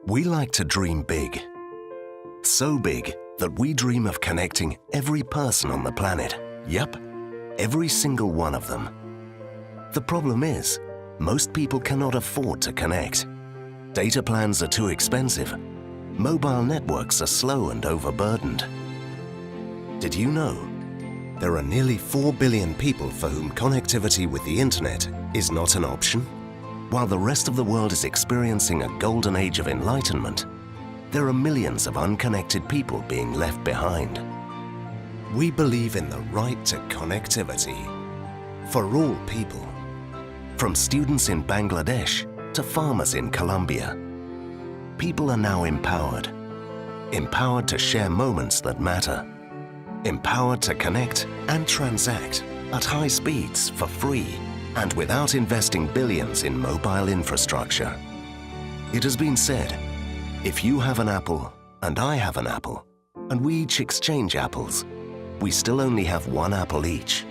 We like to dream big. So big that we dream of connecting every person on the planet. Yep, every single one of them. The problem is, most people cannot afford to connect. Data plans are too expensive. Mobile networks are slow and overburdened. Did you know? There are nearly 4 billion people for whom connectivity with the internet is not an option. While the rest of the world is experiencing a golden age of enlightenment, there are millions of unconnected people being left behind. We believe in the right to connectivity for all people, from students in Bangladesh to farmers in Colombia. People are now empowered to share moments that matter, empowered to connect and transact at high speeds for free and without investing billions in mobile infrastructure. It has been said, if you have an apple and I have an apple, and we each exchange apples, we still only have one apple each.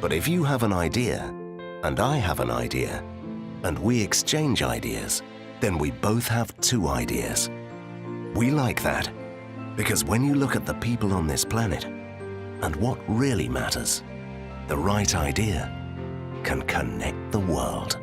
But if you have an idea and I have an idea, and we exchange ideas, then we both have 2 ideas. We like that, because when you look at the people on this planet and what really matters, the right idea can connect the world.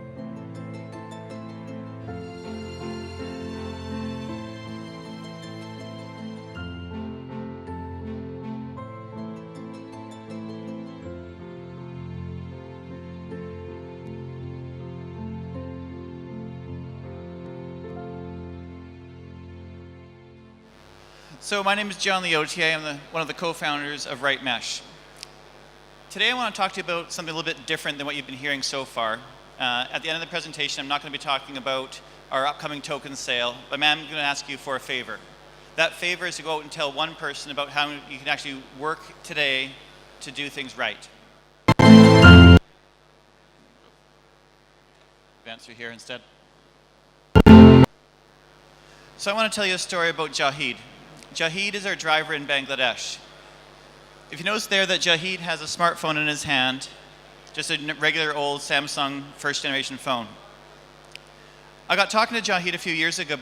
So my name is John Leotier. I'm one of the co-founders of Right Mesh. Today I want to talk to you about something a little bit different than what you've been hearing so far. At the end of the presentation, I'm not going to be talking about our upcoming token sale, but I'm going to ask you for a favor. That favor is to go out and tell one person about how you can actually work today to do things right. Advance through here instead. So I want to tell you a story about Jahid. Jahid is our driver in Bangladesh. If you notice there that Jahid has a smartphone in his hand, just a regular old Samsung first generation phone. I got talking to Jahid a few years ago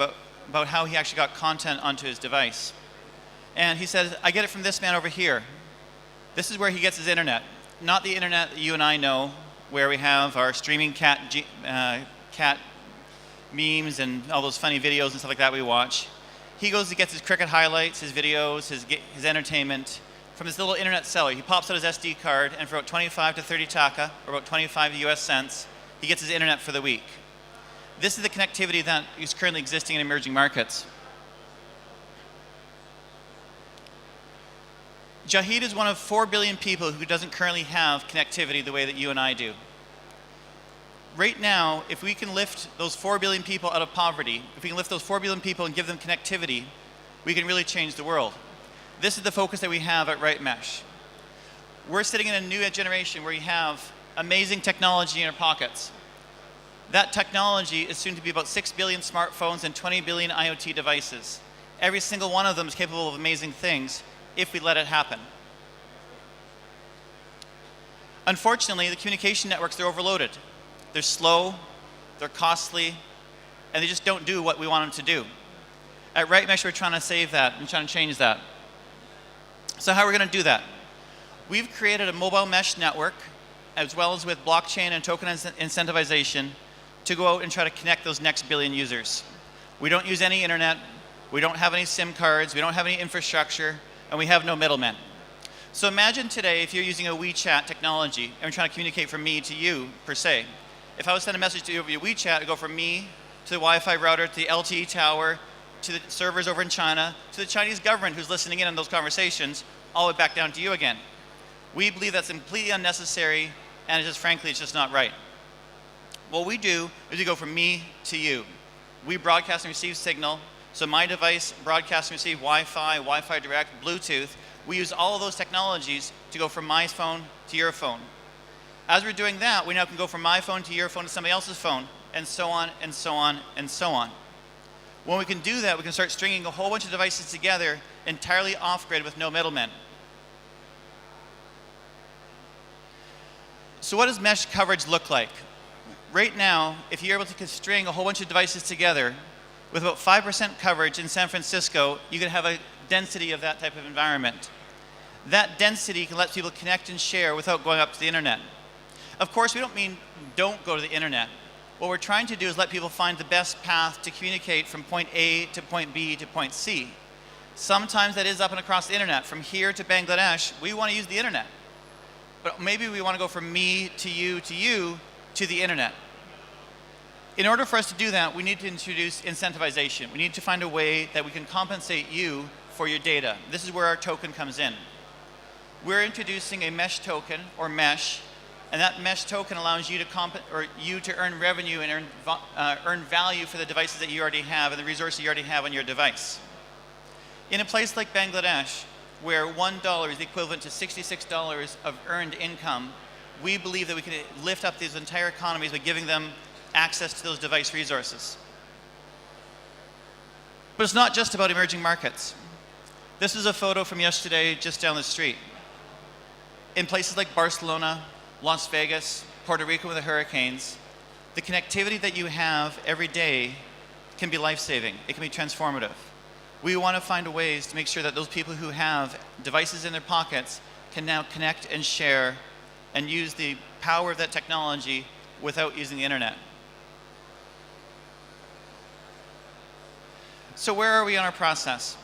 about how he actually got content onto his device. And he said, I get it from this man over here. This is where he gets his internet. Not the internet that you and I know, where we have our streaming cat memes and all those funny videos and stuff like that we watch. He goes and gets his cricket highlights, his videos, his entertainment from this little internet seller. He pops out his SD card, and for about 25 to 30 taka, or about 25 US cents, he gets his internet for the week. This is the connectivity that is currently existing in emerging markets. Jahid is one of 4 billion people who doesn't currently have connectivity the way that you and I do. Right now, if we can lift those 4 billion people out of poverty, if we can lift those 4 billion people and give them connectivity, we can really change the world. This is the focus that we have at Right Mesh. We're sitting in a new generation where we have amazing technology in our pockets. That technology is soon to be about 6 billion smartphones and 20 billion IoT devices. Every single one of them is capable of amazing things if we let it happen. Unfortunately, the communication networks, they're overloaded. They're slow, they're costly, and they just don't do what we want them to do. At Right Mesh, we're trying to save that and trying to change that. So how are we going to do that? We've created a mobile mesh network, as well as with blockchain and token incentivization, to go out and try to connect those next billion users. We don't use any internet, we don't have any SIM cards, we don't have any infrastructure, and we have no middlemen. So imagine today if you're using a WeChat technology and we're trying to communicate from me to you, per se. If I was to send a message to you over your WeChat, it'd go from me to the Wi-Fi router, to the LTE tower, to the servers over in China, to the Chinese government who's listening in on those conversations, all the way back down to you again. We believe that's completely unnecessary, and frankly, it's just not right. What we do is we go from me to you. We broadcast and receive signal, so my device broadcasts and receives Wi-Fi, Wi-Fi direct, Bluetooth. We use all of those technologies to go from my phone to your phone. As we're doing that, we now can go from my phone to your phone to somebody else's phone, and so on, and so on, and so on. When we can do that, we can start stringing a whole bunch of devices together entirely off-grid with no middlemen. So what does mesh coverage look like? Right now, if you're able to string a whole bunch of devices together, With about 5% coverage in San Francisco, you can have a density of that type of environment. That density can let people connect and share without going up to the internet. Of course, we don't mean don't go to the internet. What we're trying to do is let people find the best path to communicate from point A to point B to point C. Sometimes that is up and across the internet. From here to Bangladesh, we want to use the internet. But maybe we want to go from me to you to the internet. In order for us to do that, we need to introduce incentivization. We need to find a way that we can compensate you for your data. This is where our token comes in. We're introducing a mesh token, or mesh, and that mesh token allows you to earn revenue and earn value for the devices that you already have and the resources you already have on your device. In a place like Bangladesh, where $1 is the equivalent to $66 of earned income, we believe that we can lift up these entire economies by giving them access to those device resources. But it's not just about emerging markets. This is a photo from yesterday just down the street. In places like Barcelona, Las Vegas, Puerto Rico with the hurricanes, the connectivity that you have every day can be life-saving. It can be transformative. We want to find ways to make sure that those people who have devices in their pockets can now connect and share and use the power of that technology without using the internet. So where are we on our process?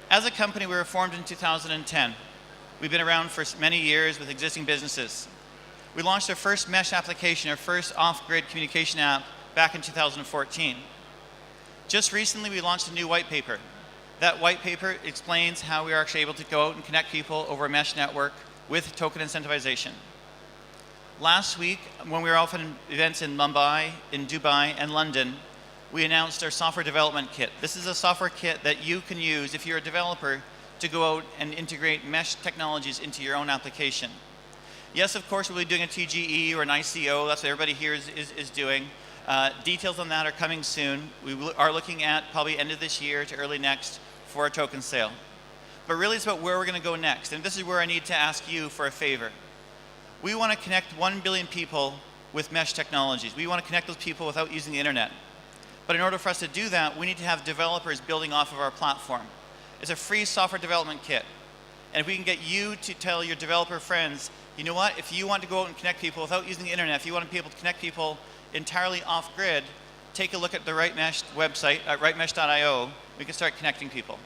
As a company, we were formed in 2010. We've been around for many years with existing businesses. We launched our first mesh application, our first off-grid communication app, back in 2014. Just recently, we launched a new white paper. That white paper explains how we are actually able to go out and connect people over a mesh network with token incentivization. Last week, when we were off at events in Mumbai, in Dubai, and London, we announced our software development kit. This is a software kit that you can use if you're a developer to go out and integrate mesh technologies into your own application. Yes, of course, we'll be doing a TGE or an ICO. That's what everybody here is doing. Details on that are coming soon. We are looking at probably end of this year to early next for a token sale. But really it's about where we're going to go next. And this is where I need to ask you for a favor. We want to connect 1 billion people with mesh technologies. We want to connect those people without using the internet. But in order for us to do that, we need to have developers building off of our platform. It's a free software development kit. And if we can get you to tell your developer friends, you know what, if you want to go out and connect people without using the internet, if you want to be able to connect people entirely off-grid, take a look at the Right Mesh website at rightmesh.io. We can start connecting people.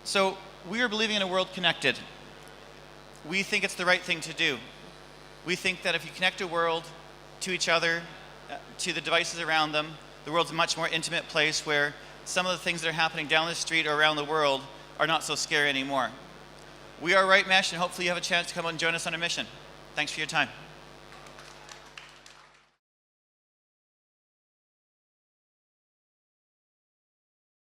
So we are believing in a world connected. We think it's the right thing to do. We think that if you connect a world to each other, to the devices around them, the world's a much more intimate place where some of the things that are happening down the street or around the world are not so scary anymore. We are Right Mesh, and hopefully you have a chance to come and join us on a mission. Thanks for your time.